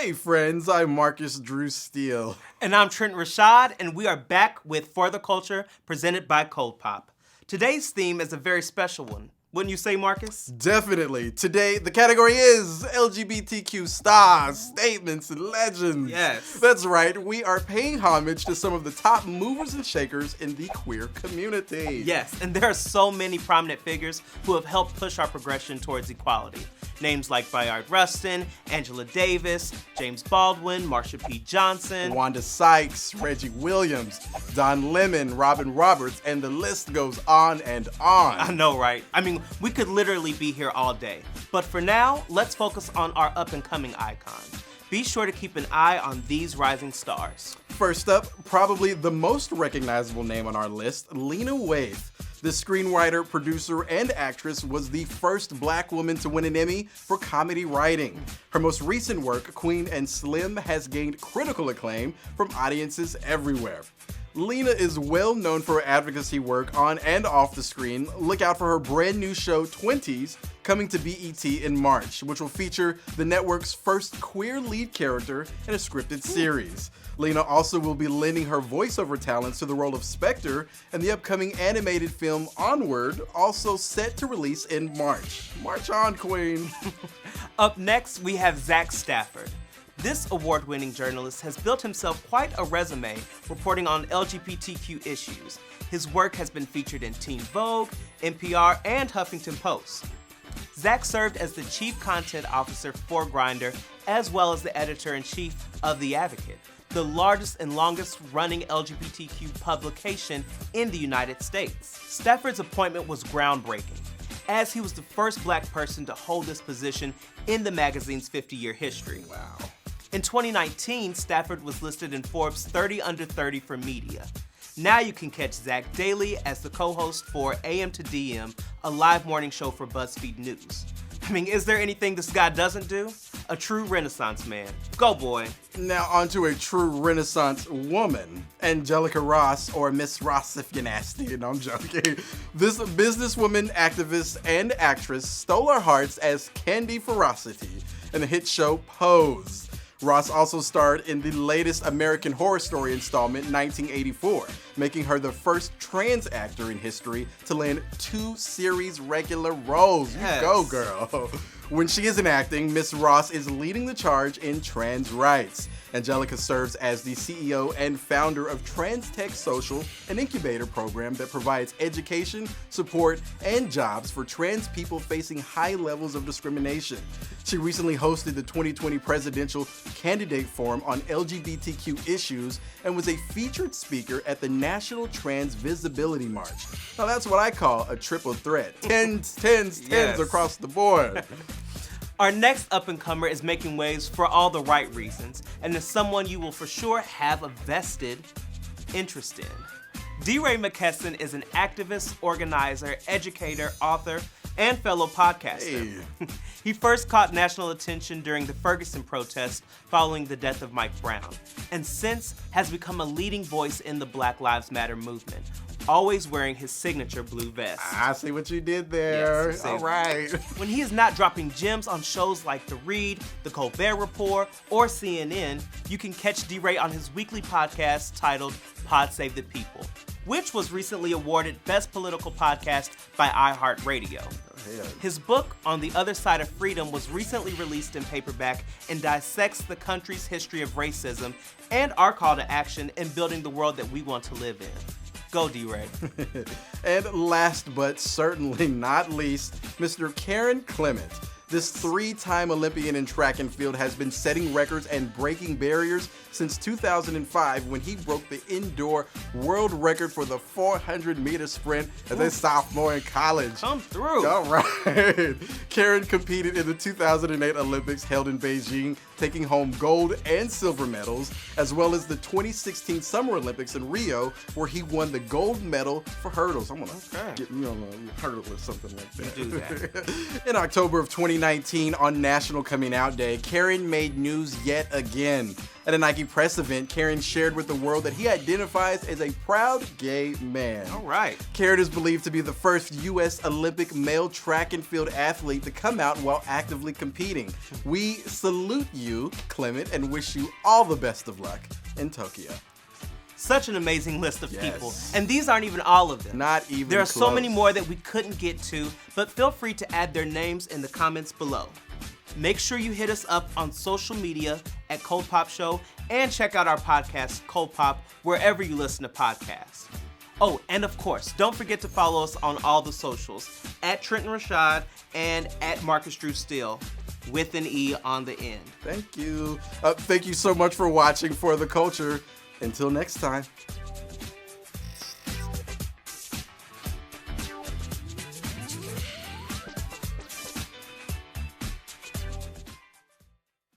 Hey friends, I'm Marcus Drew Steele. And I'm Trent Rashad, and we are back with For the Culture, presented by ColdPOP. Today's theme is a very special one. Wouldn't you say, Marcus? Definitely. Today, the category is LGBTQ stars, statements, and legends. Yes. That's right. We are paying homage to some of the top movers and shakers in the queer community. Yes, and there are so many prominent figures who have helped push our progression towards equality. Names like Bayard Rustin, Angela Davis, James Baldwin, Marsha P. Johnson, Wanda Sykes, Reggie Williams, Don Lemon, Robin Roberts, and the list goes on and on. I know, right? I mean, we could literally be here all day. But for now, let's focus on our up-and-coming icons. Be sure to keep an eye on these rising stars. First up, probably the most recognizable name on our list, Lena Waithe. The screenwriter, producer, and actress was the first black woman to win an Emmy for comedy writing. Her most recent work, Queen and Slim, has gained critical acclaim from audiences everywhere. Lena is well known for her advocacy work on and off the screen. Look out for her brand new show, 20s, coming to BET in March, which will feature the network's first queer lead character in a scripted series. Lena also will be lending her voiceover talents to the role of Spectre in the upcoming animated film Onward, also set to release in March. March on, Queen. Up next, we have Zach Stafford. This award-winning journalist has built himself quite a resume reporting on LGBTQ issues. His work has been featured in Teen Vogue, NPR, and Huffington Post. Zach served as the chief content officer for Grindr, as well as the editor-in-chief of The Advocate, the largest and longest-running LGBTQ publication in the United States. Stafford's appointment was groundbreaking, as he was the first black person to hold this position in the magazine's 50-year history. Wow. In 2019, Stafford was listed in Forbes 30 Under 30 for media. Now you can catch Zach daily as the co-host for AM to DM, a live morning show for BuzzFeed News. I mean, is there anything this guy doesn't do? A true Renaissance man. Go, boy. Now onto a true Renaissance woman, Angelica Ross, or Miss Ross if you're nasty. No, I'm joking. This businesswoman, activist, and actress stole our hearts as Candy Ferocity in the hit show Pose. Ross also starred in the latest American Horror Story installment, 1984, making her the first trans actor in history to land 2 series regular roles. You go, girl. When she isn't acting, Miss Ross is leading the charge in trans rights. Angelica serves as the CEO and founder of Trans Tech Social, an incubator program that provides education, support, and jobs for trans people facing high levels of discrimination. She recently hosted the 2020 Presidential Candidate Forum on LGBTQ issues and was a featured speaker at the National Trans Visibility March. Now that's what I call a triple threat. Tens across the board. Our next up-and-comer is making waves for all the right reasons, and is someone you will for sure have a vested interest in. D-Ray McKesson is an activist, organizer, educator, author, and fellow podcaster. Hey. He first caught national attention during the Ferguson protests following the death of Mike Brown, and since has become a leading voice in the Black Lives Matter movement, always wearing his signature blue vest. I see what you did there. Yes, all right. When he is not dropping gems on shows like The Read, The Colbert Report, or CNN, you can catch D-Ray on his weekly podcast titled Pod Save the People, which was recently awarded Best Political Podcast by iHeartRadio. His book, On the Other Side of Freedom, was recently released in paperback and dissects the country's history of racism and our call to action in building the world that we want to live in. Go, D-Ray. And last but certainly not least, Mr. Karen Clement. This 3-time Olympian in track and field has been setting records and breaking barriers since 2005 when he broke the indoor world record for the 400-meter sprint as a sophomore in college. Come through. All right. Karen competed in the 2008 Olympics held in Beijing, taking home gold and silver medals, as well as the 2016 Summer Olympics in Rio, where he won the gold medal for hurdles. I'm gonna get me on a hurdle or something like that. You do that. In October of 2019, 2019 on National Coming Out Day, Karen made news yet again. At a Nike press event, Karen shared with the world that he identifies as a proud gay man. All right. Karen is believed to be the first U.S. Olympic male track and field athlete to come out while actively competing. We salute you, Clement, and wish you all the best of luck in Tokyo. Such an amazing list of Yes. people. And these aren't even all of them. Not even There are so close. many more that we couldn't get to, but feel free to add their names in the comments below. Make sure you hit us up on social media at ColdPOP Show and check out our podcast, ColdPOP, wherever you listen to podcasts. Oh, and of course, don't forget to follow us on all the socials, at Trenton Rashad and at Marcus Drew Steele, with an E on the end. Thank you. Thank you so much for watching For the Culture. Until next time.